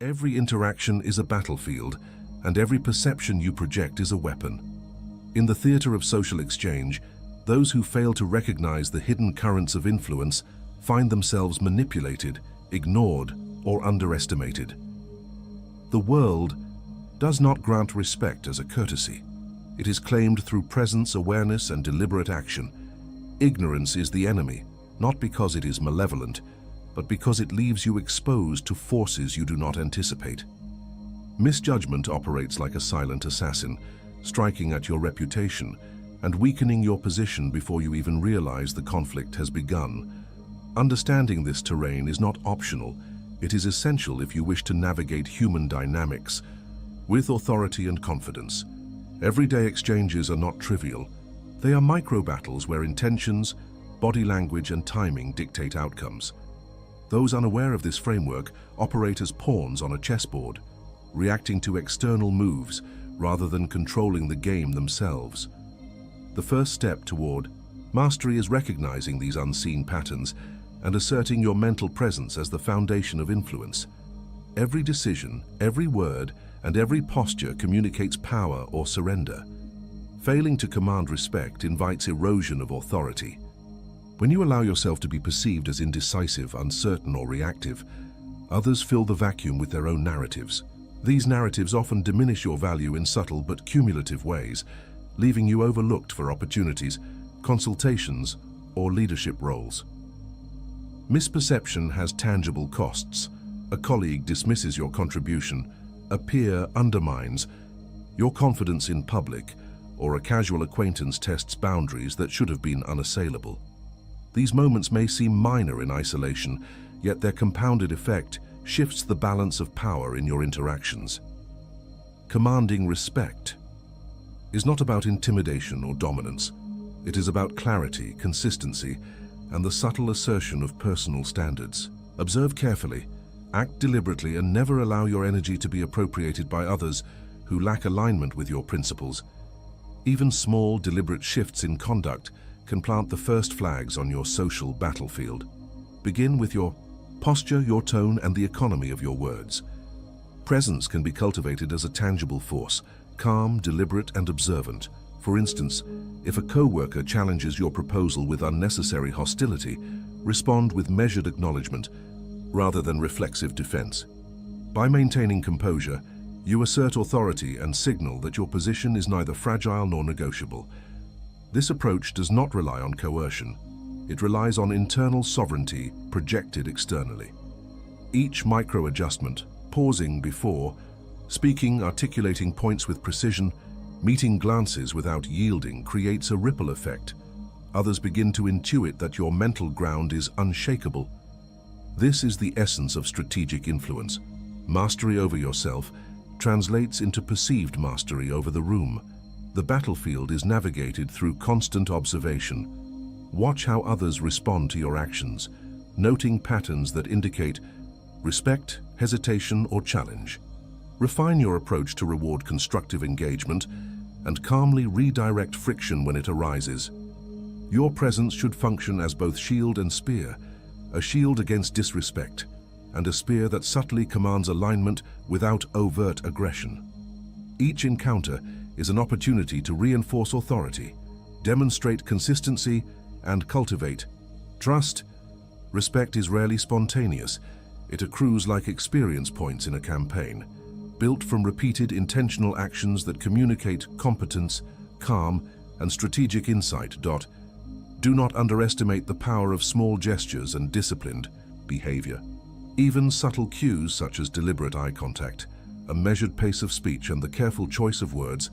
Every interaction is a battlefield, and every perception you project is a weapon. In the theater of social exchange, those who fail to recognize the hidden currents of influence find themselves manipulated, ignored, or underestimated. The world does not grant respect as a courtesy. It is claimed through presence, awareness, and deliberate action. Ignorance is the enemy, not because it is malevolent, but because it leaves you exposed to forces you do not anticipate. Misjudgment operates like a silent assassin, striking at your reputation and weakening your position before you even realize the conflict has begun. Understanding this terrain is not optional. It is essential if you wish to navigate human dynamics with authority and confidence. Everyday exchanges are not trivial. They are micro-battles where intentions, body language, and timing dictate outcomes. Those unaware of this framework operate as pawns on a chessboard, reacting to external moves rather than controlling the game themselves. The first step toward mastery is recognizing these unseen patterns and asserting your mental presence as the foundation of influence. Every decision, every word, and every posture communicates power or surrender. Failing to command respect invites erosion of authority. When you allow yourself to be perceived as indecisive, uncertain, or reactive, others fill the vacuum with their own narratives. These narratives often diminish your value in subtle but cumulative ways, leaving you overlooked for opportunities, consultations, or leadership roles. Misperception has tangible costs. A colleague dismisses your contribution, a peer undermines your confidence in public, or a casual acquaintance tests boundaries that should have been unassailable. These moments may seem minor in isolation, yet their compounded effect shifts the balance of power in your interactions. Commanding respect is not about intimidation or dominance. It is about clarity, consistency, and the subtle assertion of personal standards. Observe carefully, act deliberately, and never allow your energy to be appropriated by others who lack alignment with your principles. Even small, deliberate shifts in conduct can plant the first flags on your social battlefield. Begin with your posture, your tone, and the economy of your words. Presence can be cultivated as a tangible force, calm, deliberate, and observant. For instance, if a co-worker challenges your proposal with unnecessary hostility, respond with measured acknowledgement rather than reflexive defense. By maintaining composure, you assert authority and signal that your position is neither fragile nor negotiable. This approach does not rely on coercion. It relies on internal sovereignty projected externally. Each micro-adjustment, pausing before, speaking, articulating points with precision, meeting glances without yielding, creates a ripple effect. Others begin to intuit that your mental ground is unshakable. This is the essence of strategic influence. Mastery over yourself translates into perceived mastery over the room. The battlefield is navigated through constant observation. Watch how others respond to your actions, noting patterns that indicate respect, hesitation, or challenge. Refine your approach to reward constructive engagement and calmly redirect friction when it arises. Your presence should function as both shield and spear, a shield against disrespect, and a spear that subtly commands alignment without overt aggression. Each encounter is an opportunity to reinforce authority, demonstrate consistency, and cultivate trust. Respect is rarely spontaneous. It accrues like experience points in a campaign, built from repeated intentional actions that communicate competence, calm, and strategic insight. Do not underestimate the power of small gestures and disciplined behavior. Even subtle cues such as deliberate eye contact, a measured pace of speech, and the careful choice of words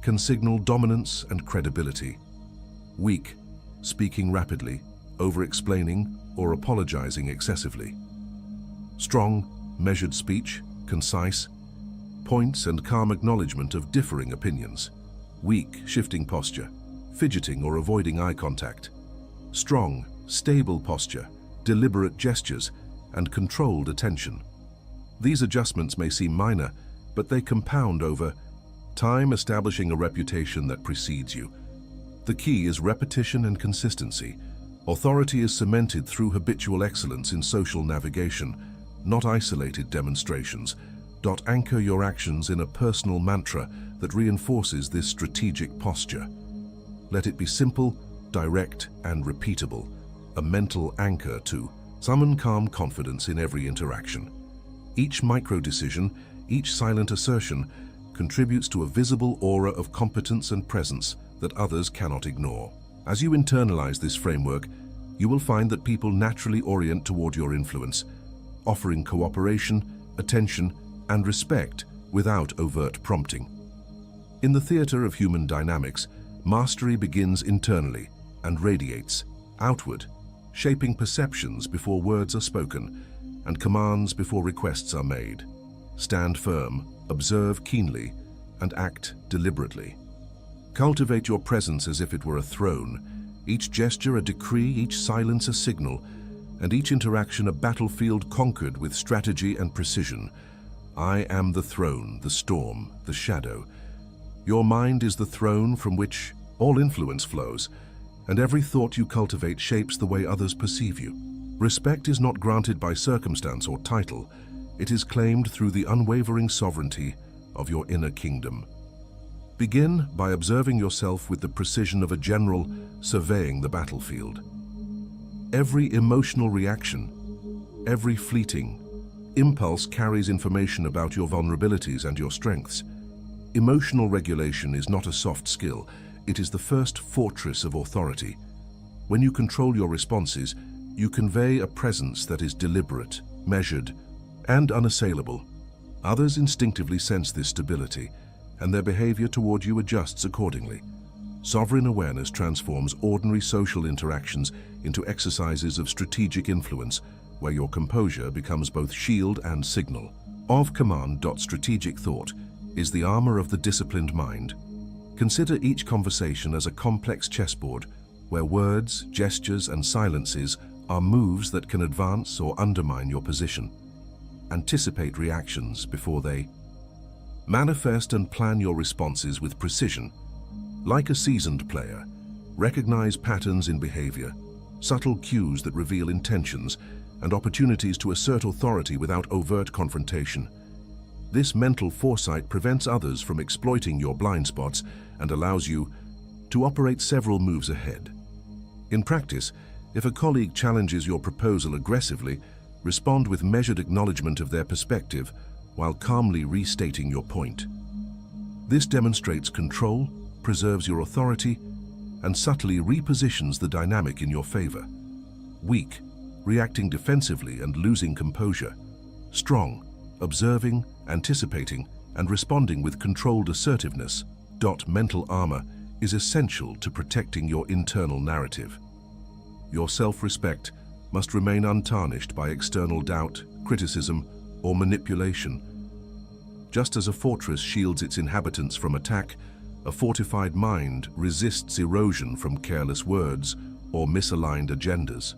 can signal dominance and credibility. Weak, speaking rapidly, over-explaining, or apologizing excessively. Strong, measured speech, concise, points and calm acknowledgement of differing opinions. Weak, shifting posture, fidgeting or avoiding eye contact. Strong, stable posture, deliberate gestures, and controlled attention. These adjustments may seem minor, but they compound over time, establishing a reputation that precedes you. The key is repetition and consistency. Authority is cemented through habitual excellence in social navigation, not isolated demonstrations. Anchor your actions in a personal mantra that reinforces this strategic posture. Let it be simple, direct, and repeatable, a mental anchor to summon calm confidence in every interaction. Each micro-decision, each silent assertion, contributes to a visible aura of competence and presence that others cannot ignore. As you internalize this framework, you will find that people naturally orient toward your influence, offering cooperation, attention, and respect without overt prompting. In the theater of human dynamics, mastery begins internally and radiates outward, shaping perceptions before words are spoken and commands before requests are made. Stand firm, observe keenly, and act deliberately. Cultivate your presence as if it were a throne, each gesture a decree, each silence a signal, and each interaction a battlefield conquered with strategy and precision. I am the throne, the storm, the shadow. Your mind is the throne from which all influence flows, and every thought you cultivate shapes the way others perceive you. Respect is not granted by circumstance or title. It is claimed through the unwavering sovereignty of your inner kingdom. Begin by observing yourself with the precision of a general surveying the battlefield. Every emotional reaction, every fleeting impulse carries information about your vulnerabilities and your strengths. Emotional regulation is not a soft skill. It is the first fortress of authority. When you control your responses, you convey a presence that is deliberate, measured, and unassailable. Others instinctively sense this stability, and their behavior toward you adjusts accordingly. Sovereign awareness transforms ordinary social interactions into exercises of strategic influence, where your composure becomes both shield and signal. Of command. Strategic thought is the armor of the disciplined mind. Consider each conversation as a complex chessboard, where words, gestures, and silences are moves that can advance or undermine your position. Anticipate reactions before they manifest, and plan your responses with precision. Like a seasoned player, recognize patterns in behavior, subtle cues that reveal intentions, and opportunities to assert authority without overt confrontation. This mental foresight prevents others from exploiting your blind spots and allows you to operate several moves ahead. In practice, if a colleague challenges your proposal aggressively, respond with measured acknowledgement of their perspective while calmly restating your point. This demonstrates control, preserves your authority, and subtly repositions the dynamic in your favor. Weak, reacting defensively and losing composure. Strong, observing, anticipating, and responding with controlled assertiveness. Mental armor is essential to protecting your internal narrative. Your self-respect must remain untarnished by external doubt, criticism, or manipulation. Just as a fortress shields its inhabitants from attack, a fortified mind resists erosion from careless words or misaligned agendas.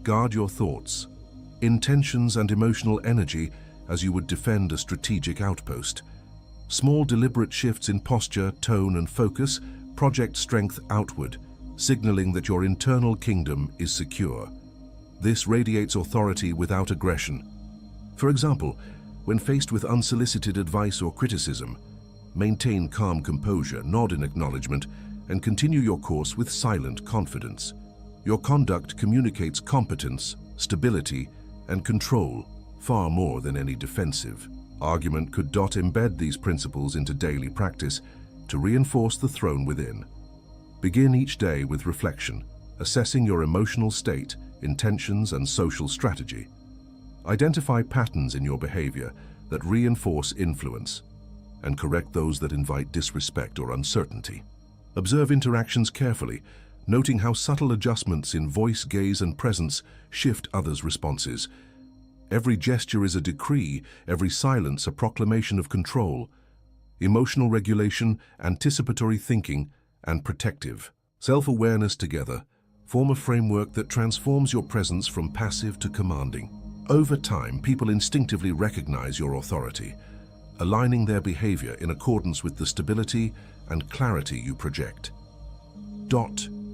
Guard your thoughts, intentions, and emotional energy as you would defend a strategic outpost. Small deliberate shifts in posture, tone, and focus project strength outward, signaling that your internal kingdom is secure. This radiates authority without aggression. For example, when faced with unsolicited advice or criticism, maintain calm composure, nod in acknowledgement, and continue your course with silent confidence. Your conduct communicates competence, stability, and control far more than any defensive argument could. Embed these principles into daily practice to reinforce the throne within. Begin each day with reflection, assessing your emotional state, intentions, and social strategy. Identify patterns in your behavior that reinforce influence, and correct those that invite disrespect or uncertainty. Observe interactions carefully, noting how subtle adjustments in voice, gaze, and presence shift others' responses. Every gesture is a decree, every silence a proclamation of control. Emotional regulation, anticipatory thinking, and protective self-awareness together form a framework that transforms your presence from passive to commanding. Over time, people instinctively recognize your authority, aligning their behavior in accordance with the stability and clarity you project.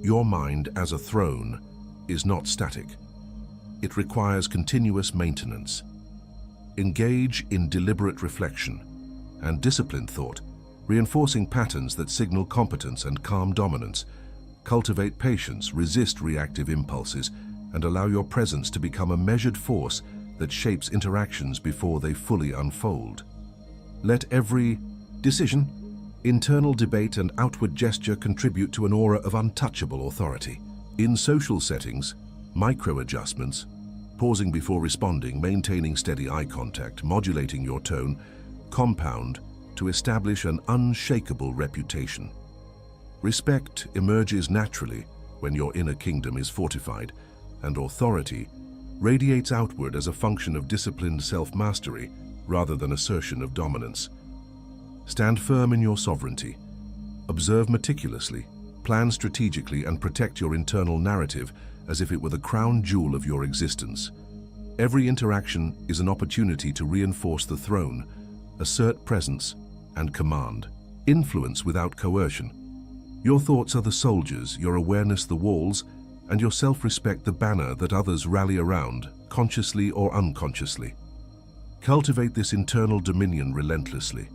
Your mind as a throne is not static. It requires continuous maintenance. Engage in deliberate reflection and disciplined thought, reinforcing patterns that signal competence and calm dominance. Cultivate patience, resist reactive impulses, and allow your presence to become a measured force that shapes interactions before they fully unfold. Let every decision, internal debate, and outward gesture contribute to an aura of untouchable authority. In social settings, micro-adjustments, pausing before responding, maintaining steady eye contact, modulating your tone, compound to establish an unshakable reputation. Respect emerges naturally when your inner kingdom is fortified, and authority radiates outward as a function of disciplined self-mastery rather than assertion of dominance. Stand firm in your sovereignty. Observe meticulously, plan strategically, and protect your internal narrative as if it were the crown jewel of your existence. Every interaction is an opportunity to reinforce the throne, assert presence and command, influence without coercion. Your thoughts are the soldiers, your awareness the walls, and your self-respect the banner that others rally around, consciously or unconsciously. Cultivate this internal dominion relentlessly,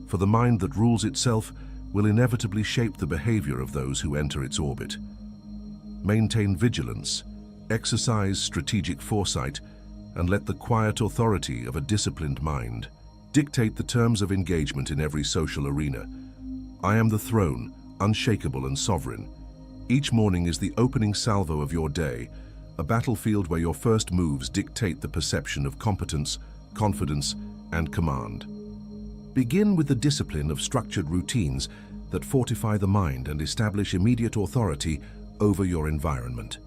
for the mind that rules itself will inevitably shape the behavior of those who enter its orbit. Maintain vigilance, exercise strategic foresight, and let the quiet authority of a disciplined mind dictate the terms of engagement in every social arena. I am the throne, unshakable and sovereign. Each morning is the opening salvo of your day, a battlefield where your first moves dictate the perception of competence, confidence, and command. Begin with the discipline of structured routines that fortify the mind and establish immediate authority over your environment.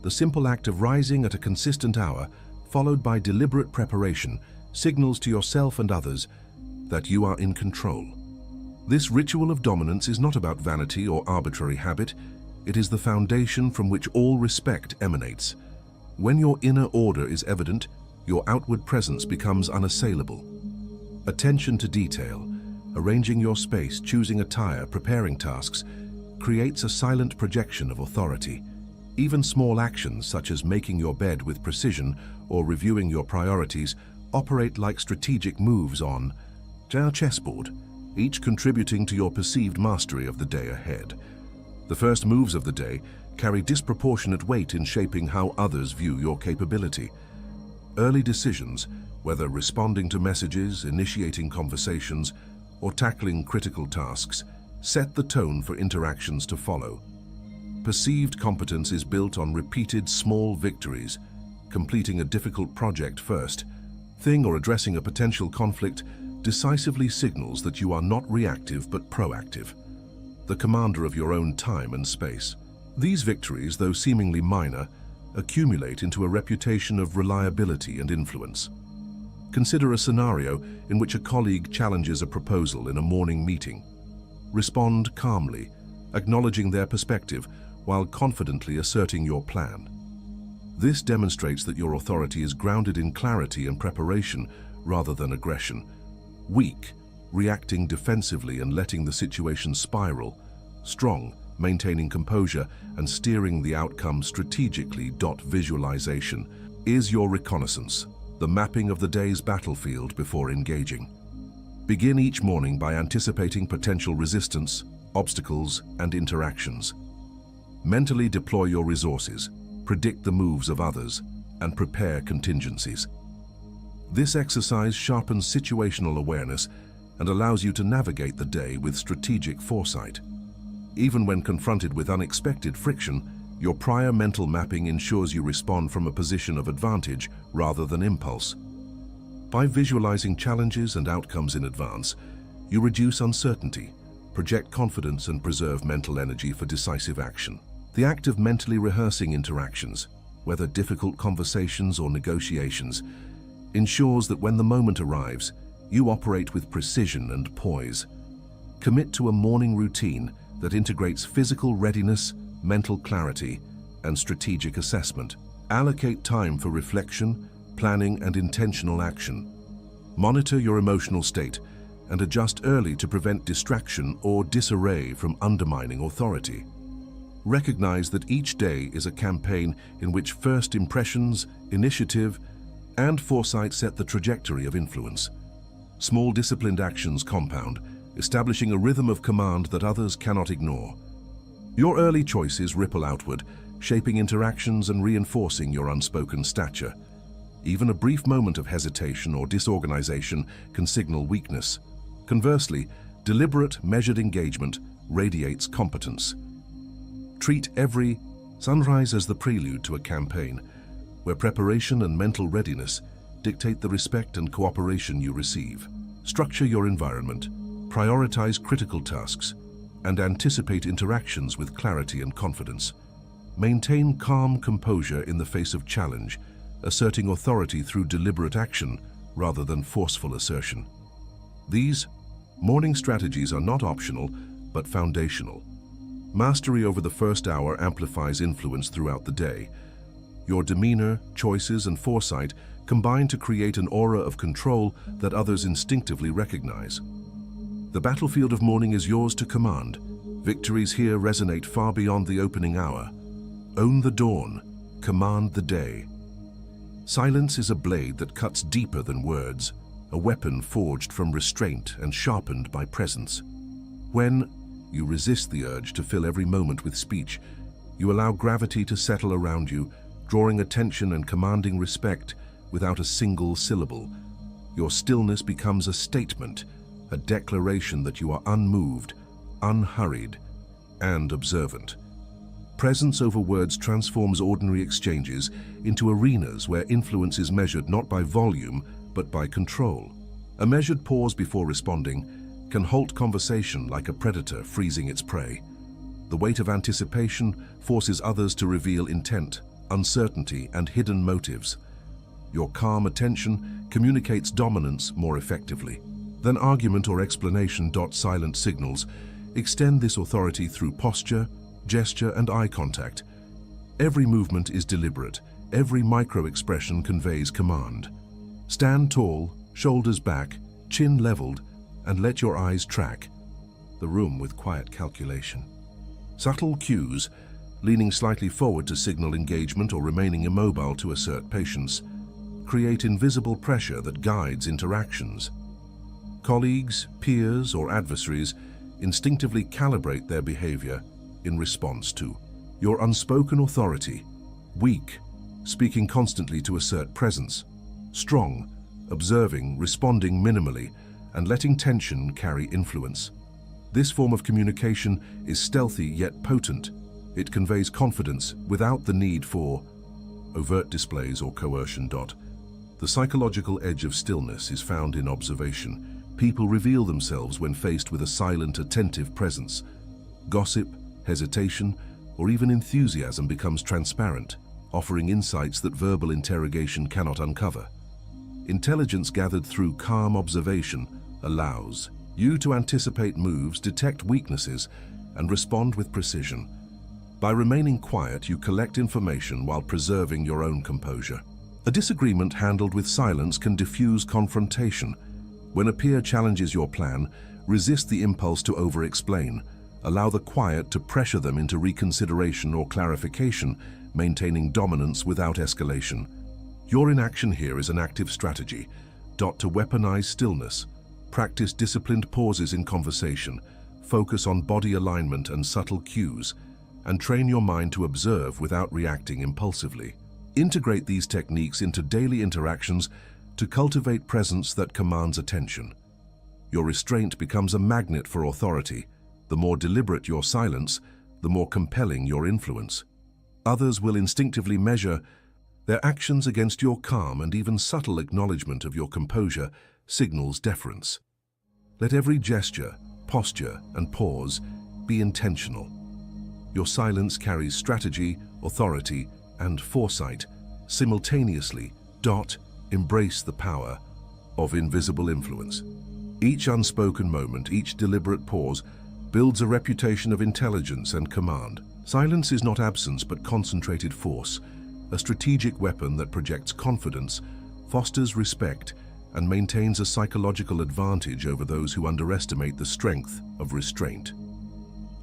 The simple act of rising at a consistent hour, followed by deliberate preparation, signals to yourself and others that you are in control. This ritual of dominance is not about vanity or arbitrary habit. It is the foundation from which all respect emanates. When your inner order is evident, your outward presence becomes unassailable. Attention to detail, arranging your space, choosing attire, preparing tasks, creates a silent projection of authority. Even small actions such as making your bed with precision or reviewing your priorities operate like strategic moves on our chessboard, each contributing to your perceived mastery of the day ahead. The first moves of the day carry disproportionate weight in shaping how others view your capability. Early decisions, whether responding to messages, initiating conversations, or tackling critical tasks, set the tone for interactions to follow. Perceived competence is built on repeated small victories, completing a difficult project first, or addressing a potential conflict decisively signals that you are not reactive but proactive, the commander of your own time and space. These victories, though seemingly minor, accumulate into a reputation of reliability and influence. Consider a scenario in which a colleague challenges a proposal in a morning meeting. Respond calmly, acknowledging their perspective while confidently asserting your plan. This demonstrates that your authority is grounded in clarity and preparation rather than aggression. Weak, reacting defensively and letting the situation spiral. Strong, maintaining composure and steering the outcome strategically. Visualization is your reconnaissance, the mapping of the day's battlefield before engaging. Begin each morning by anticipating potential resistance, obstacles, and interactions. Mentally deploy your resources, predict the moves of others, and prepare contingencies. This exercise sharpens situational awareness and allows you to navigate the day with strategic foresight. Even when confronted with unexpected friction, your prior mental mapping ensures you respond from a position of advantage rather than impulse. By visualizing challenges and outcomes in advance, you reduce uncertainty, project confidence, and preserve mental energy for decisive action. The act of mentally rehearsing interactions, whether difficult conversations or negotiations, ensures that when the moment arrives, you operate with precision and poise. Commit to a morning routine that integrates physical readiness, mental clarity, and strategic assessment. Allocate time for reflection, planning, and intentional action. Monitor your emotional state and adjust early to prevent distraction or disarray from undermining authority. Recognize that each day is a campaign in which first impressions, initiative, and foresight set the trajectory of influence. Small disciplined actions compound, establishing a rhythm of command that others cannot ignore. Your early choices ripple outward, shaping interactions and reinforcing your unspoken stature. Even a brief moment of hesitation or disorganization can signal weakness. Conversely, deliberate, measured engagement radiates competence. Treat every sunrise as the prelude to a campaign, where preparation and mental readiness dictate the respect and cooperation you receive. Structure your environment, prioritize critical tasks, and anticipate interactions with clarity and confidence. Maintain calm composure in the face of challenge, asserting authority through deliberate action rather than forceful assertion. These morning strategies are not optional, but foundational. Mastery over the first hour amplifies influence throughout the day. Your demeanor, choices, and foresight combine to create an aura of control that others instinctively recognize. The battlefield of morning is yours to command. Victories here resonate far beyond the opening hour. Own the dawn, command the day. Silence is a blade that cuts deeper than words, a weapon forged from restraint and sharpened by presence. When you resist the urge to fill every moment with speech, you allow gravity to settle around you, drawing attention and commanding respect without a single syllable. Your stillness becomes a statement, a declaration that you are unmoved, unhurried, and observant. Presence over words transforms ordinary exchanges into arenas where influence is measured not by volume, but by control. A measured pause before responding can halt conversation like a predator freezing its prey. The weight of anticipation forces others to reveal intent, uncertainty, and hidden motives. Your calm attention communicates dominance more effectively than argument or explanation. Silent signals extend this authority through posture, gesture, and eye contact. Every movement is deliberate, every micro-expression conveys command. Stand tall, shoulders back, chin leveled, and let your eyes track the room with quiet calculation. Subtle cues, leaning slightly forward to signal engagement or remaining immobile to assert patience, create invisible pressure that guides interactions. Colleagues, peers, or adversaries instinctively calibrate their behavior in response to your unspoken authority. Weak, speaking constantly to assert presence. Strong, observing, responding minimally, and letting tension carry influence. This form of communication is stealthy yet potent. It conveys confidence without the need for overt displays or coercion. The psychological edge of stillness is found in observation. People reveal themselves when faced with a silent, attentive presence. Gossip, hesitation, or even enthusiasm becomes transparent, offering insights that verbal interrogation cannot uncover. Intelligence gathered through calm observation allows you to anticipate moves, detect weaknesses, and respond with precision. By remaining quiet, you collect information while preserving your own composure. A disagreement handled with silence can diffuse confrontation. When a peer challenges your plan, resist the impulse to over-explain. Allow the quiet to pressure them into reconsideration or clarification, maintaining dominance without escalation. Your inaction here is an active strategy. To weaponize stillness. Practice disciplined pauses in conversation. Focus on body alignment and subtle cues, and train your mind to observe without reacting impulsively. Integrate these techniques into daily interactions to cultivate presence that commands attention. Your restraint becomes a magnet for authority. The more deliberate your silence, the more compelling your influence. Others will instinctively measure their actions against your calm, and even subtle acknowledgement of your composure signals deference. Let every gesture, posture, and pause be intentional. Your silence carries strategy, authority, and foresight simultaneously. Embrace the power of invisible influence. Each unspoken moment, each deliberate pause, builds a reputation of intelligence and command. Silence is not absence but concentrated force, a strategic weapon that projects confidence, fosters respect, and maintains a psychological advantage over those who underestimate the strength of restraint.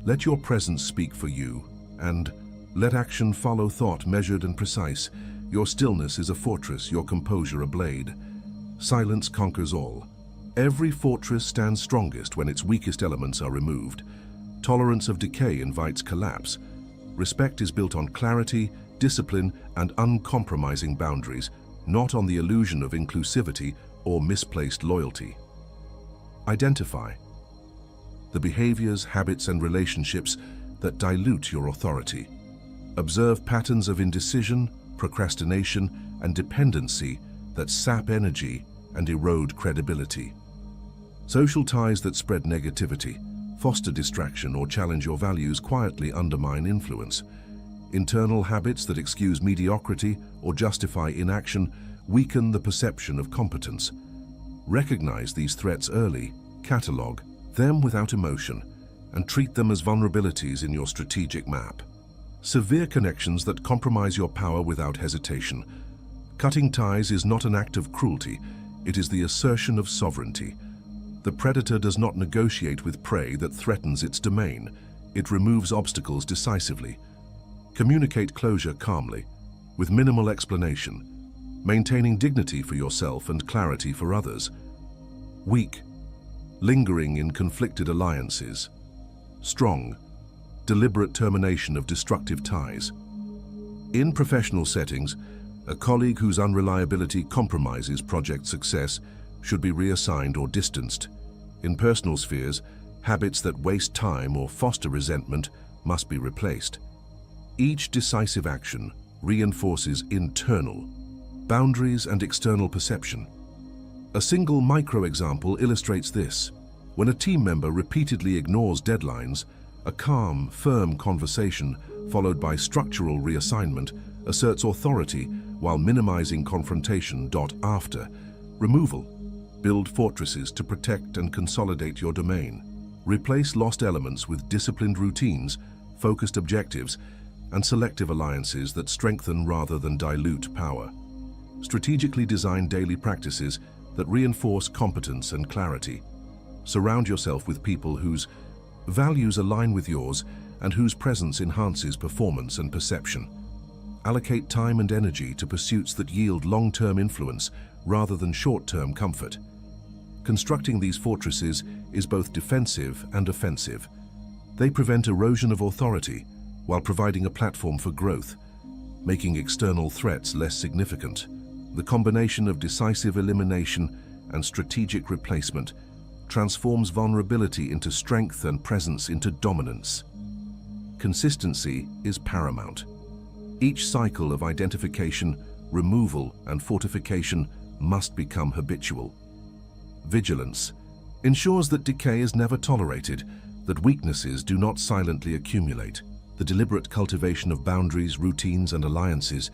Let your presence speak for you, and let action follow thought, measured and precise. Your stillness is a fortress, your composure a blade. Silence conquers all. Every fortress stands strongest when its weakest elements are removed. Tolerance of decay invites collapse. Respect is built on clarity, discipline, and uncompromising boundaries, not on the illusion of inclusivity or misplaced loyalty. Identify the behaviors, habits, and relationships that dilute your authority. Observe patterns of indecision, procrastination, and dependency that sap energy and erode credibility. Social ties that spread negativity, foster distraction, or challenge your values quietly undermine influence. Internal habits that excuse mediocrity or justify inaction weaken the perception of competence. Recognize these threats early, catalog them without emotion, and treat them as vulnerabilities in your strategic map. Severe connections that compromise your power without hesitation. Cutting ties is not an act of cruelty, it is the assertion of sovereignty. The predator does not negotiate with prey that threatens its domain. It removes obstacles decisively. Communicate closure calmly, with minimal explanation, maintaining dignity for yourself and clarity for others. Weak, lingering in conflicted alliances. Strong, deliberate termination of destructive ties. In professional settings, a colleague whose unreliability compromises project success should be reassigned or distanced. In personal spheres, habits that waste time or foster resentment must be replaced. Each decisive action reinforces internal boundaries and external perception. A single micro-example illustrates this. When a team member repeatedly ignores deadlines, a calm, firm conversation followed by structural reassignment asserts authority while minimizing confrontation. After removal, build fortresses to protect and consolidate your domain. Replace lost elements with disciplined routines, focused objectives, and selective alliances that strengthen rather than dilute power. Strategically design daily practices that reinforce competence and clarity. Surround yourself with people whose values align with yours and whose presence enhances performance and perception. Allocate time and energy to pursuits that yield long-term influence rather than short-term comfort. Constructing these fortresses is both defensive and offensive. They prevent erosion of authority while providing a platform for growth, making external threats less significant. The combination of decisive elimination and strategic replacement transforms vulnerability into strength and presence into dominance. Consistency is paramount. Each cycle of identification, removal, and fortification must become habitual. Vigilance ensures that decay is never tolerated, that weaknesses do not silently accumulate. The deliberate cultivation of boundaries, routines, and alliances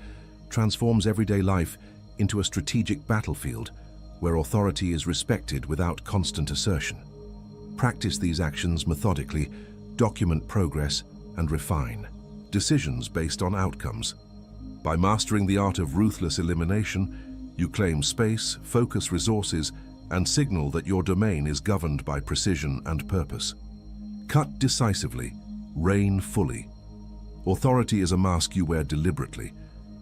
transforms everyday life into a strategic battlefield where authority is respected without constant assertion. Practice these actions methodically, document progress, and refine decisions based on outcomes. By mastering the art of ruthless elimination, you claim space, focus resources, and signal that your domain is governed by precision and purpose. Cut decisively, reign fully. Authority is a mask you wear deliberately.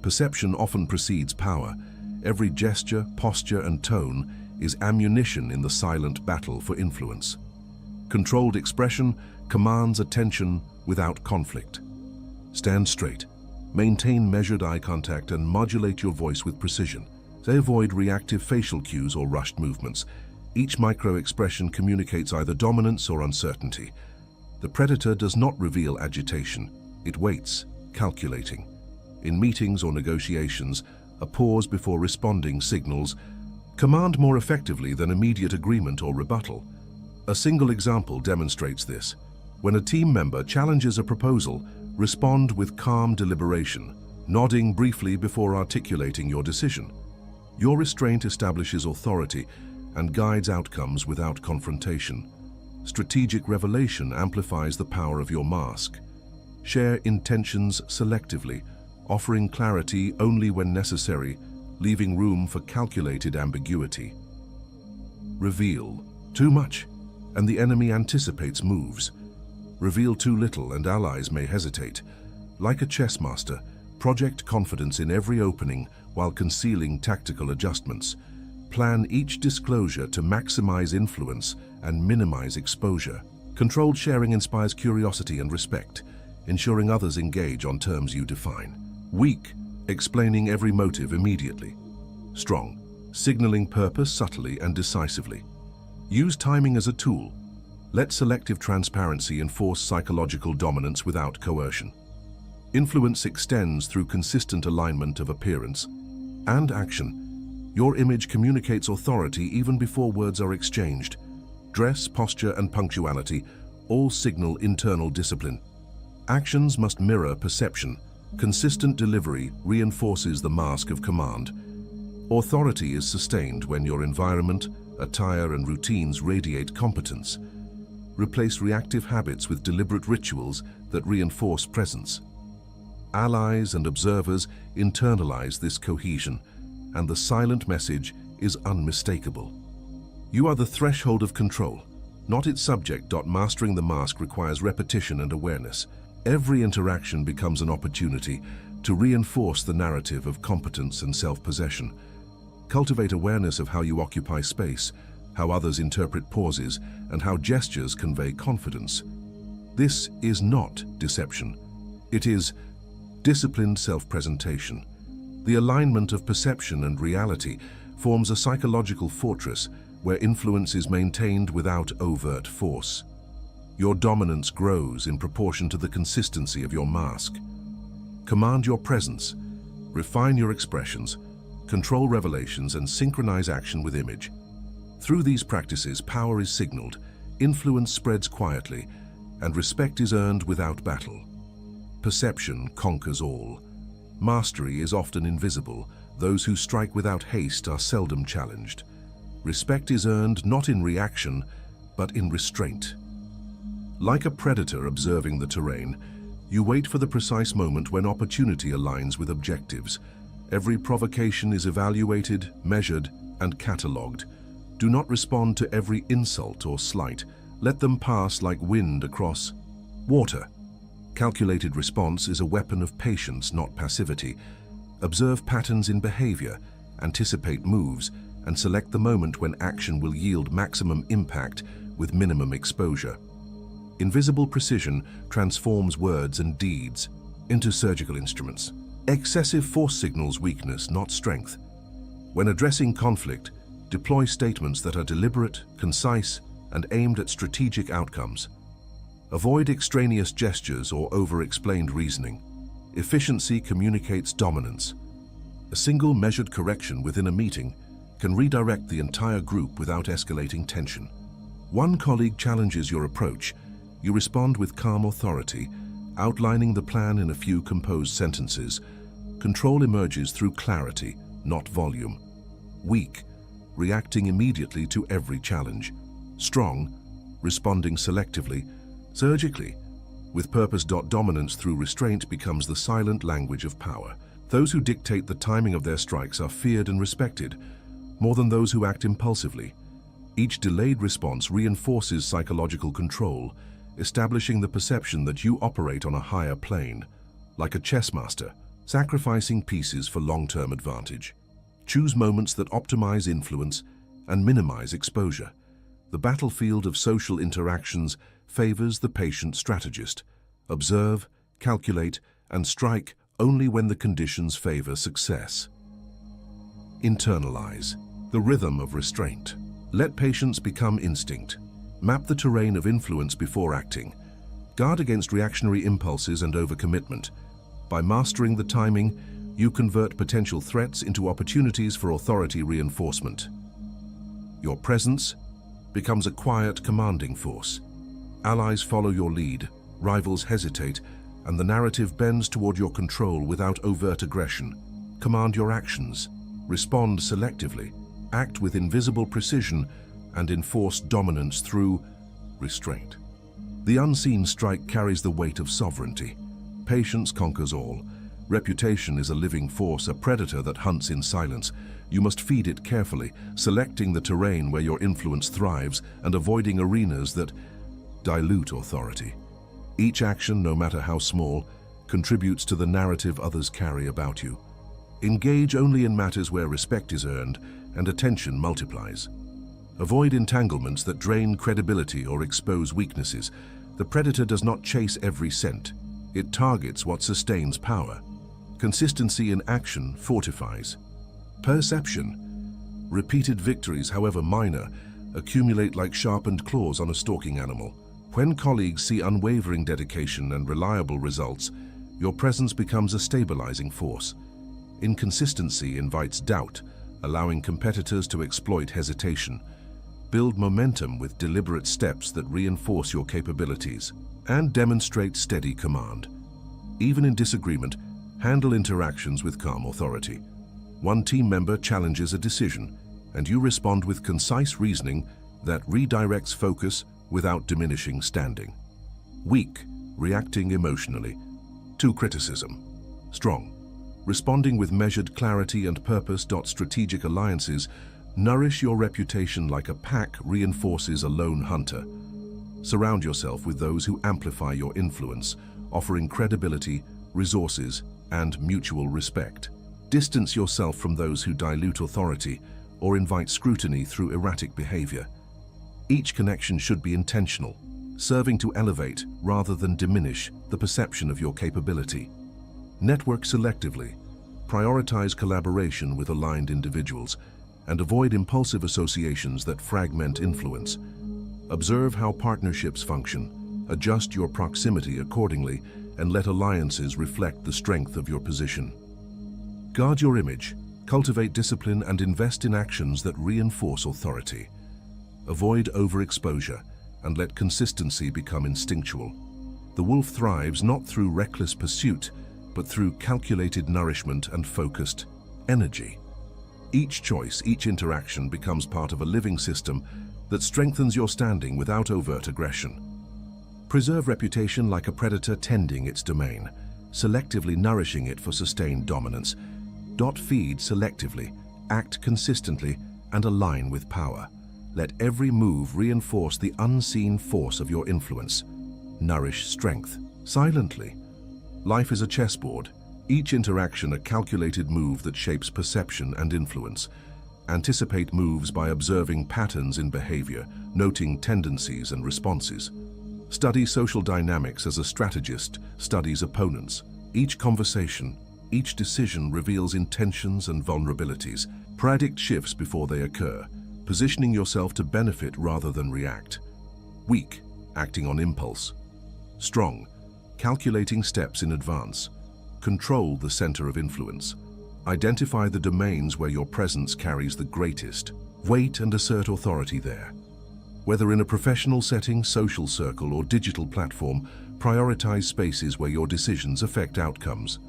Perception often precedes power. Every gesture, posture, and tone is ammunition in the silent battle for influence. Controlled expression commands attention without conflict. Stand straight, maintain measured eye contact, and modulate your voice with precision. Avoid reactive facial cues or rushed movements. Each micro-expression communicates either dominance or uncertainty. The predator does not reveal agitation. It waits, calculating. In meetings or negotiations, a pause before responding signals command more effectively than immediate agreement or rebuttal. A single example demonstrates this. When a team member challenges a proposal, respond with calm deliberation, nodding briefly before articulating your decision. Your restraint establishes authority and guides outcomes without confrontation. Strategic revelation amplifies the power of your mask. Share intentions selectively, offering clarity only when necessary, leaving room for calculated ambiguity. Reveal too much, and the enemy anticipates moves. Reveal too little, and allies may hesitate. Like a chess master, Project confidence in every opening while concealing tactical adjustments. Plan each disclosure to maximize influence and minimize exposure. Controlled sharing inspires curiosity and respect, ensuring others engage on terms you define. Weak, explaining every motive immediately. Strong, signaling purpose subtly and decisively. Use timing as a tool. Let selective transparency enforce psychological dominance without coercion. Influence extends through consistent alignment of appearance and action. Your image communicates authority even before words are exchanged. Dress, posture, and punctuality all signal internal discipline. Actions must mirror perception. Consistent delivery reinforces the mask of command. Authority is sustained when your environment, attire, and routines radiate competence. Replace reactive habits with deliberate rituals that reinforce presence. Allies and observers internalize this cohesion, and the silent message is unmistakable. You are the threshold of control, not its subject. Mastering the mask requires repetition and awareness. Every interaction becomes an opportunity to reinforce the narrative of competence and self-possession. Cultivate awareness of how you occupy space, how others interpret pauses, and how gestures convey confidence. This is not deception. It is disciplined self-presentation. The alignment of perception and reality forms a psychological fortress where influence is maintained without overt force. Your dominance grows in proportion to the consistency of your mask. Command your presence, refine your expressions, control revelations, and synchronize action with image. Through these practices, power is signaled, influence spreads quietly, and respect is earned without battle. Perception conquers all. Mastery is often invisible. Those who strike without haste are seldom challenged. Respect is earned not in reaction, but in restraint. Like a predator observing the terrain, you wait for the precise moment when opportunity aligns with objectives. Every provocation is evaluated, measured, and catalogued. Do not respond to every insult or slight. Let them pass like wind across water. Calculated response is a weapon of patience, not passivity. Observe patterns in behavior, anticipate moves, and select the moment when action will yield maximum impact with minimum exposure. Invisible precision transforms words and deeds into surgical instruments. Excessive force signals weakness, not strength. When addressing conflict, deploy statements that are deliberate, concise, and aimed at strategic outcomes. Avoid extraneous gestures or over-explained reasoning. Efficiency communicates dominance. A single measured correction within a meeting can redirect the entire group without escalating tension. One colleague challenges your approach. You respond with calm authority, outlining the plan in a few composed sentences. Control emerges through clarity, not volume. Weak, reacting immediately to every challenge. Strong, responding selectively, surgically. With purpose. Dominance through restraint becomes the silent language of power. Those who dictate the timing of their strikes are feared and respected, more than those who act impulsively. Each delayed response reinforces psychological control, establishing the perception that you operate on a higher plane, like a chess master, sacrificing pieces for long-term advantage. Choose moments that optimize influence and minimize exposure. The battlefield of social interactions favors the patient strategist. Observe, calculate, and strike only when the conditions favor success. Internalize the rhythm of restraint. Let patience become instinct. Map the terrain of influence before acting. Guard against reactionary impulses and overcommitment. By mastering the timing, you convert potential threats into opportunities for authority reinforcement. Your presence becomes a quiet, commanding force. Allies follow your lead, rivals hesitate, and the narrative bends toward your control without overt aggression. Command your actions, respond selectively, act with invisible precision, and enforce dominance through restraint. The unseen strike carries the weight of sovereignty. Patience conquers all. Reputation is a living force, a predator that hunts in silence. You must feed it carefully, selecting the terrain where your influence thrives and avoiding arenas that dilute authority. Each action, no matter how small, contributes to the narrative others carry about you. Engage only in matters where respect is earned and attention multiplies. Avoid entanglements that drain credibility or expose weaknesses. The predator does not chase every scent. It targets what sustains power. Consistency in action fortifies. Perception. Repeated victories, however minor, accumulate like sharpened claws on a stalking animal. When colleagues see unwavering dedication and reliable results, your presence becomes a stabilizing force. Inconsistency invites doubt, allowing competitors to exploit hesitation. Build momentum with deliberate steps that reinforce your capabilities, and demonstrate steady command. Even in disagreement, handle interactions with calm authority. One team member challenges a decision, and you respond with concise reasoning that redirects focus without diminishing standing. Weak, reacting emotionally. To criticism. Strong, responding with measured clarity and purpose. Strategic alliances nourish your reputation like a pack reinforces a lone hunter. Surround yourself with those who amplify your influence, offering credibility, resources, and mutual respect. Distance yourself from those who dilute authority or invite scrutiny through erratic behavior. Each connection should be intentional, serving to elevate rather than diminish the perception of your capability. Network selectively. Prioritize collaboration with aligned individuals and avoid impulsive associations that fragment influence. Observe how partnerships function, adjust your proximity accordingly, and let alliances reflect the strength of your position. Guard your image, cultivate discipline, and invest in actions that reinforce authority. Avoid overexposure and let consistency become instinctual. The wolf thrives not through reckless pursuit, but through calculated nourishment and focused energy. Each choice, each interaction becomes part of a living system that strengthens your standing without overt aggression. Preserve reputation like a predator tending its domain, selectively nourishing it for sustained dominance. Feed selectively, act consistently, and align with power. Let every move reinforce the unseen force of your influence. Nourish strength silently. Life is a chessboard, each interaction a calculated move that shapes perception and influence. Anticipate moves by observing patterns in behavior, noting tendencies and responses. Study social dynamics as a strategist studies opponents. Each conversation, each decision reveals intentions and vulnerabilities. Predict shifts before they occur, positioning yourself to benefit rather than react. Weak, acting on impulse. Strong, calculating steps in advance. Control the center of influence. Identify the domains where your presence carries the greatest weight and assert authority there. Whether in a professional setting, social circle, or digital platform, prioritize spaces where your decisions affect outcomes.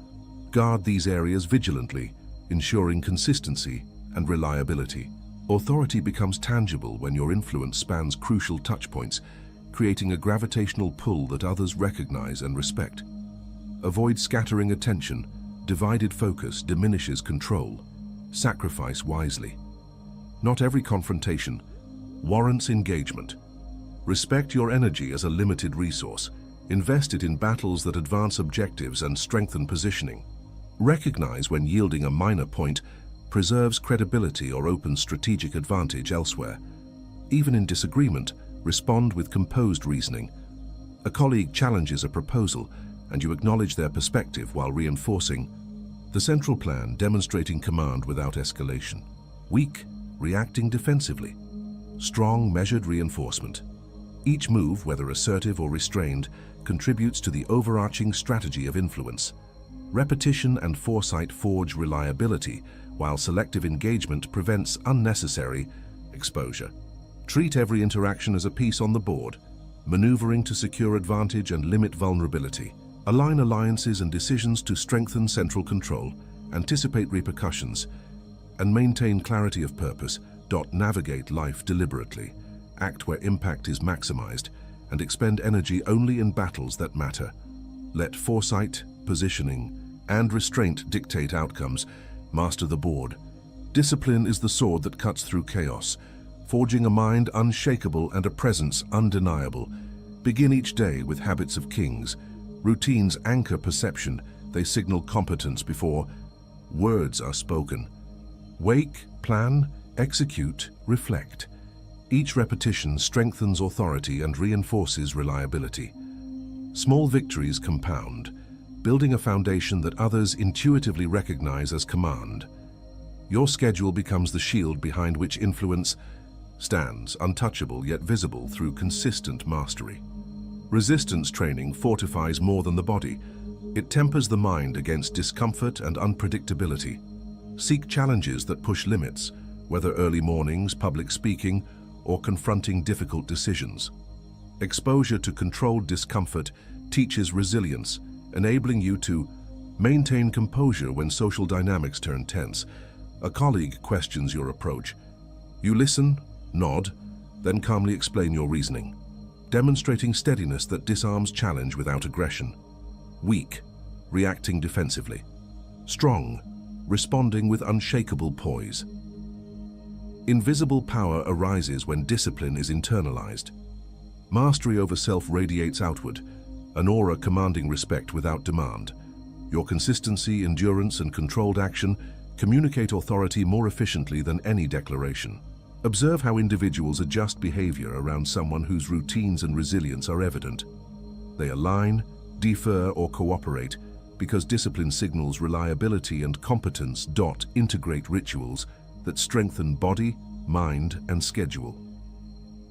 Guard these areas vigilantly, ensuring consistency and reliability. Authority becomes tangible when your influence spans crucial touchpoints, creating a gravitational pull that others recognize and respect. Avoid scattering attention. Divided focus diminishes control. Sacrifice wisely. Not every confrontation warrants engagement. Respect your energy as a limited resource. Invest it in battles that advance objectives and strengthen positioning. Recognize when yielding a minor point preserves credibility or opens strategic advantage elsewhere. Even in disagreement, respond with composed reasoning. A colleague challenges a proposal, and you acknowledge their perspective while reinforcing the central plan, demonstrating command without escalation. Weak, reacting defensively. Strong, measured reinforcement. Each move, whether assertive or restrained, contributes to the overarching strategy of influence. Repetition and foresight forge reliability, while selective engagement prevents unnecessary exposure. Treat every interaction as a piece on the board, maneuvering to secure advantage and limit vulnerability. Align alliances and decisions to strengthen central control, anticipate repercussions, and maintain clarity of purpose. Navigate life deliberately, act where impact is maximized, and expend energy only in battles that matter. Let foresight, positioning, and restraint dictate outcomes. Master the board. Discipline is the sword that cuts through chaos, forging a mind unshakable and a presence undeniable. Begin each day with habits of kings, Routines anchor perception. They signal competence before words are spoken. Wake, plan, execute, reflect. Each repetition strengthens authority and reinforces reliability. Small victories compound, building a foundation that others intuitively recognize as command. Your schedule becomes the shield behind which influence stands, untouchable yet visible through consistent mastery. Resistance training fortifies more than the body. It tempers the mind against discomfort and unpredictability. Seek challenges that push limits, whether early mornings, public speaking, or confronting difficult decisions. Exposure to controlled discomfort teaches resilience, enabling you to maintain composure when social dynamics turn tense. A colleague questions your approach. You listen, nod, then calmly explain your reasoning, demonstrating steadiness that disarms challenge without aggression. Weak, reacting defensively. Strong, responding with unshakable poise. Invisible power arises when discipline is internalized. Mastery over self radiates outward, an aura commanding respect without demand. Your consistency, endurance, and controlled action communicate authority more efficiently than any declaration. Observe how individuals adjust behavior around someone whose routines and resilience are evident. They align, defer, or cooperate because discipline signals reliability and competence. Integrate rituals that strengthen body, mind, and schedule.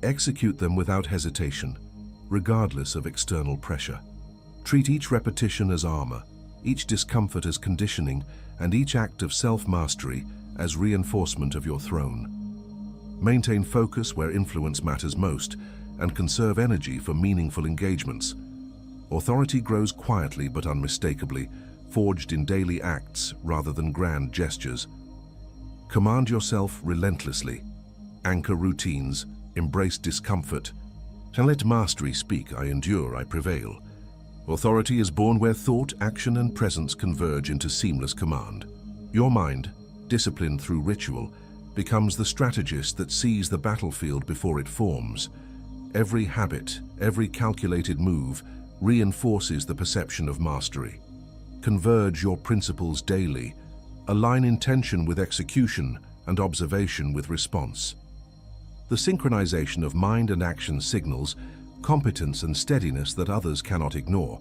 Execute them without hesitation, regardless of external pressure. Treat each repetition as armor, each discomfort as conditioning, and each act of self-mastery as reinforcement of your throne. Maintain focus where influence matters most, and conserve energy for meaningful engagements. Authority grows quietly but unmistakably, forged in daily acts rather than grand gestures. Command yourself relentlessly. Anchor routines, embrace discomfort, and let mastery speak. I endure, I prevail. Authority is born where thought, action, and presence converge into seamless command. Your mind, disciplined through ritual, becomes the strategist that sees the battlefield before it forms. Every habit, every calculated move reinforces the perception of mastery. Converge your principles daily. Align intention with execution and observation with response. The synchronization of mind and action signals competence and steadiness that others cannot ignore.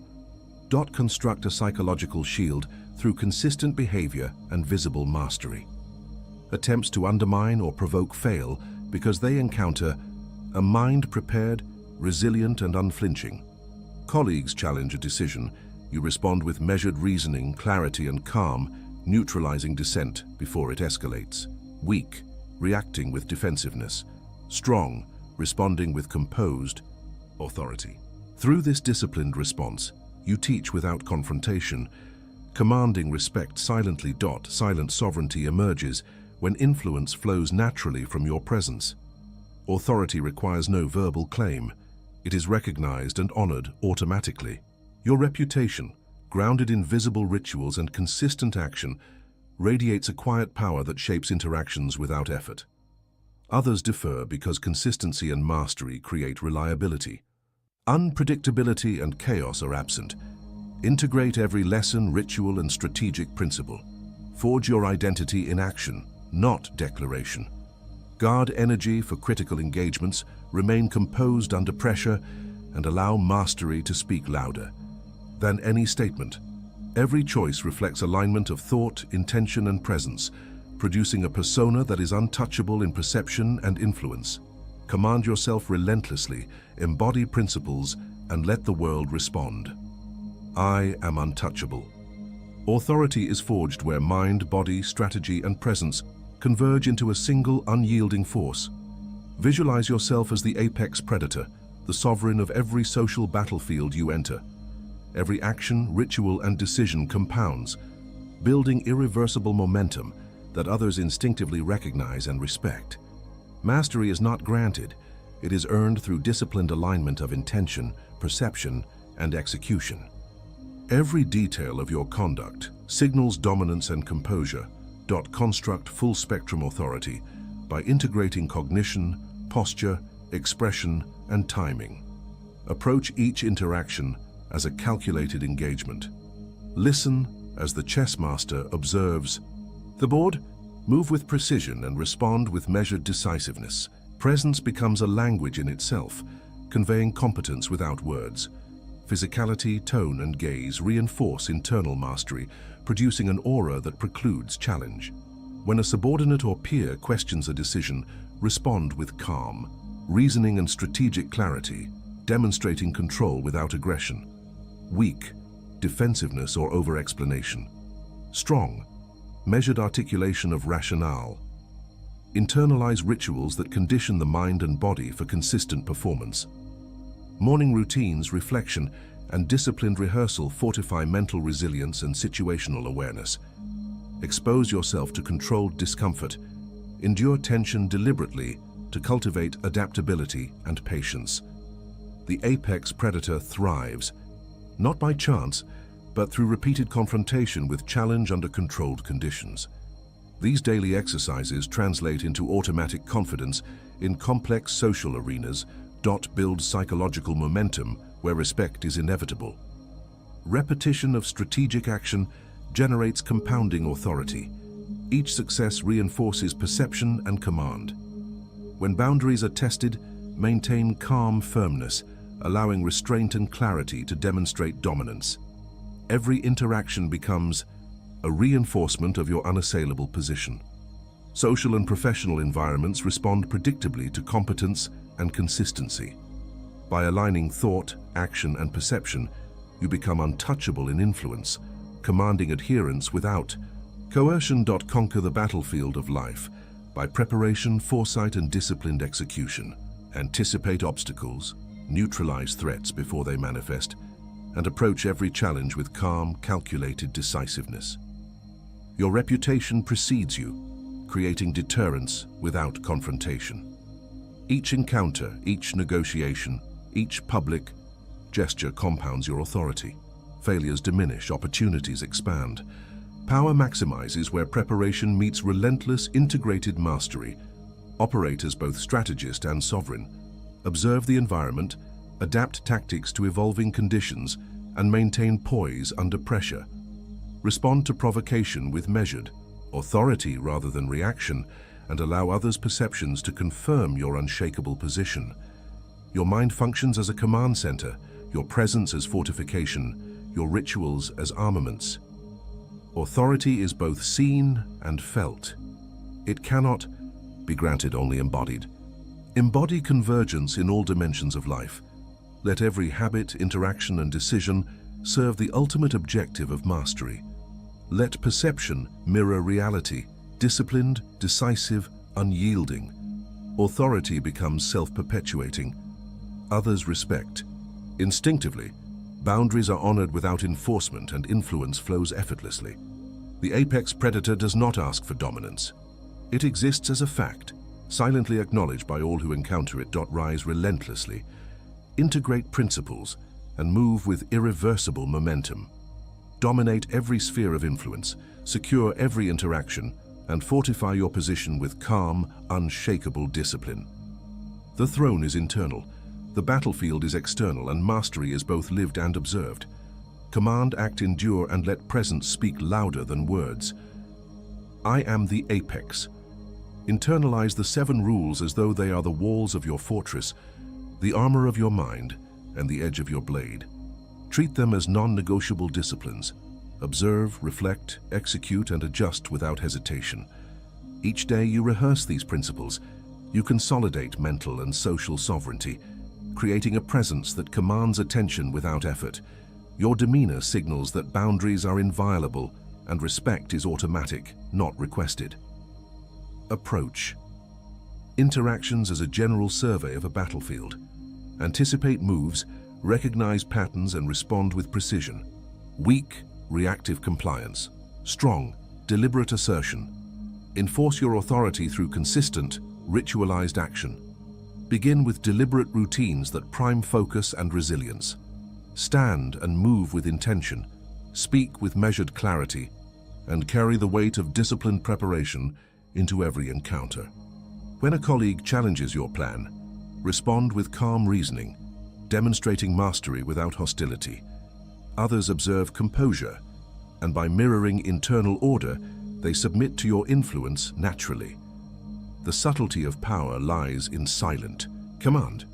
Construct a psychological shield through consistent behavior and visible mastery. Attempts to undermine or provoke fail because they encounter a mind prepared, resilient, and unflinching. Colleagues challenge a decision. You respond with measured reasoning, clarity, and calm, neutralizing dissent before it escalates. Weak, reacting with defensiveness. Strong, responding with composed authority. Through this disciplined response, you teach without confrontation, commanding respect silently. Silent sovereignty emerges when influence flows naturally from your presence. Authority requires no verbal claim. It is recognized and honored automatically. Your reputation, grounded in visible rituals and consistent action, radiates a quiet power that shapes interactions without effort. Others defer because consistency and mastery create reliability. Unpredictability and chaos are absent. Integrate every lesson, ritual, and strategic principle. Forge your identity in action, not declaration. Guard energy for critical engagements, remain composed under pressure, and allow mastery to speak louder than any statement. Every choice reflects alignment of thought, intention, and presence, producing a persona that is untouchable in perception and influence. Command yourself relentlessly, embody principles, and let the world respond. I am untouchable. Authority is forged where mind, body, strategy, and presence converge into a single unyielding force. Visualize yourself as the apex predator, the sovereign of every social battlefield you enter. Every action, ritual, and decision compounds, building irreversible momentum that others instinctively recognize and respect. Mastery is not granted, it is earned through disciplined alignment of intention, perception, and execution. Every detail of your conduct signals dominance and composure. Construct full-spectrum authority by integrating cognition, posture, expression, and timing. Approach each interaction as a calculated engagement. Listen as the chess master observes the board, move with precision and respond with measured decisiveness. Presence becomes a language in itself, conveying competence without words. Physicality, tone, and gaze reinforce internal mastery, producing an aura that precludes challenge. When a subordinate or peer questions a decision, respond with calm, reasoning and strategic clarity, demonstrating control without aggression. Weak, defensiveness or over-explanation. Strong, measured articulation of rationale. Internalize rituals that condition the mind and body for consistent performance. Morning routines, reflection, and disciplined rehearsal fortify mental resilience and situational awareness. Expose yourself to controlled discomfort. Endure tension deliberately to cultivate adaptability and patience. The apex predator thrives, not by chance, but through repeated confrontation with challenge under controlled conditions. These daily exercises translate into automatic confidence in complex social arenas. Build psychological momentum where respect is inevitable. Repetition of strategic action generates compounding authority. Each success reinforces perception and command. When boundaries are tested, maintain calm firmness, allowing restraint and clarity to demonstrate dominance. Every interaction becomes a reinforcement of your unassailable position. Social and professional environments respond predictably to competence and consistency. By aligning thought, action, and perception, you become untouchable in influence, commanding adherence without coercion. Conquer the battlefield of life by preparation, foresight, and disciplined execution. Anticipate obstacles, neutralize threats before they manifest, and approach every challenge with calm, calculated decisiveness. Your reputation precedes you, creating deterrence without confrontation. Each encounter, each negotiation, each public gesture compounds your authority. Failures diminish, opportunities expand. Power maximizes where preparation meets relentless, integrated mastery. Operate as both strategist and sovereign. Observe the environment, adapt tactics to evolving conditions, and maintain poise under pressure. Respond to provocation with measured authority rather than reaction, and allow others' perceptions to confirm your unshakable position. Your mind functions as a command center, your presence as fortification, your rituals as armaments. Authority is both seen and felt. It cannot be granted, only embodied. Embody convergence in all dimensions of life. Let every habit, interaction, and decision serve the ultimate objective of mastery. Let perception mirror reality, disciplined, decisive, unyielding. Authority becomes self-perpetuating. Others respect. Instinctively, boundaries are honored without enforcement and influence flows effortlessly. The apex predator does not ask for dominance. It exists as a fact, silently acknowledged by all who encounter it. Rise relentlessly. Integrate principles and move with irreversible momentum. Dominate every sphere of influence, secure every interaction, and fortify your position with calm, unshakable discipline. The throne is internal, the battlefield is external, and mastery is both lived and observed. Command, act, endure, and let presence speak louder than words. I am the apex. Internalize the 7 rules as though they are the walls of your fortress, the armor of your mind, and the edge of your blade. Treat them as non-negotiable disciplines. Observe, reflect, execute, and adjust without hesitation. Each day you rehearse these principles, you consolidate mental and social sovereignty, creating a presence that commands attention without effort. Your demeanor signals that boundaries are inviolable and respect is automatic, not requested. Approach. Interactions as a general survey of a battlefield. Anticipate moves, recognize patterns, and respond with precision. Weak, reactive compliance. Strong, deliberate assertion. Enforce your authority through consistent, ritualized action. Begin with deliberate routines that prime focus and resilience. Stand and move with intention. Speak with measured clarity, and carry the weight of disciplined preparation into every encounter. When a colleague challenges your plan, respond with calm reasoning, demonstrating mastery without hostility. Others observe composure, and by mirroring internal order, they submit to your influence naturally. The subtlety of power lies in silent command.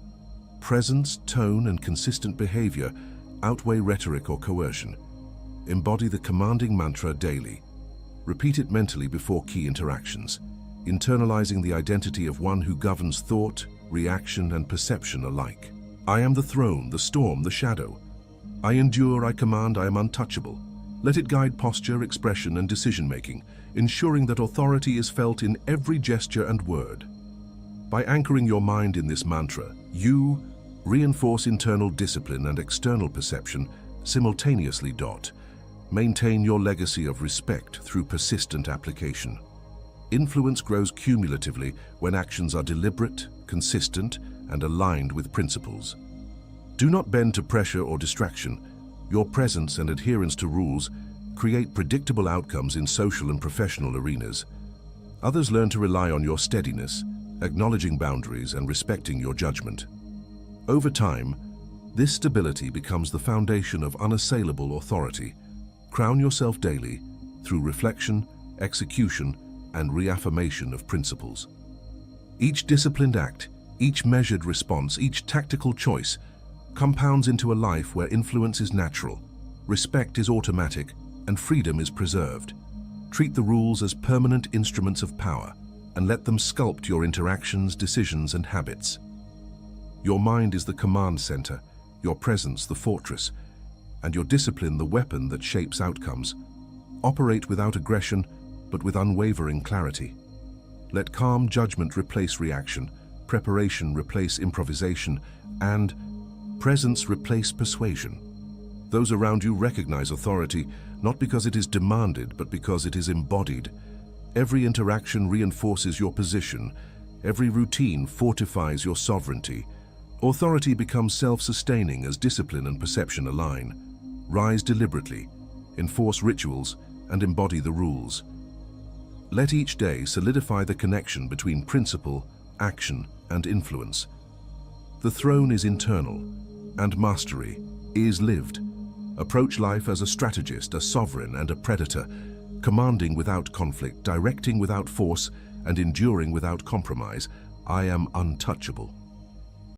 Presence, tone, and consistent behavior outweigh rhetoric or coercion. Embody the commanding mantra daily. Repeat it mentally before key interactions, internalizing the identity of one who governs thought, reaction, and perception alike. I am the throne, the storm, the shadow. I endure, I command, I am untouchable. Let it guide posture, expression, and decision-making, ensuring that authority is felt in every gesture and word. By anchoring your mind in this mantra, you reinforce internal discipline and external perception simultaneously. Maintain your legacy of respect through persistent application. Influence grows cumulatively when actions are deliberate, consistent, and aligned with principles. Do not bend to pressure or distraction. Your presence and adherence to rules create predictable outcomes in social and professional arenas. Others learn to rely on your steadiness, acknowledging boundaries and respecting your judgment. Over time, this stability becomes the foundation of unassailable authority. Crown yourself daily through reflection, execution, and reaffirmation of principles. Each disciplined act, each measured response, each tactical choice compounds into a life where influence is natural, respect is automatic, and freedom is preserved. Treat the rules as permanent instruments of power and let them sculpt your interactions, decisions, and habits. Your mind is the command center, your presence the fortress, and your discipline the weapon that shapes outcomes. Operate without aggression, but with unwavering clarity. Let calm judgment replace reaction, preparation replace improvisation, and presence replace persuasion. Those around you recognize authority not because it is demanded, but because it is embodied. Every interaction reinforces your position. Every routine fortifies your sovereignty. Authority becomes self-sustaining as discipline and perception align. Rise deliberately, enforce rituals, and embody the rules. Let each day solidify the connection between principle, action, and influence. The throne is internal, and mastery is lived. Approach life as a strategist, a sovereign, and a predator, commanding without conflict, directing without force, and enduring without compromise. I am untouchable.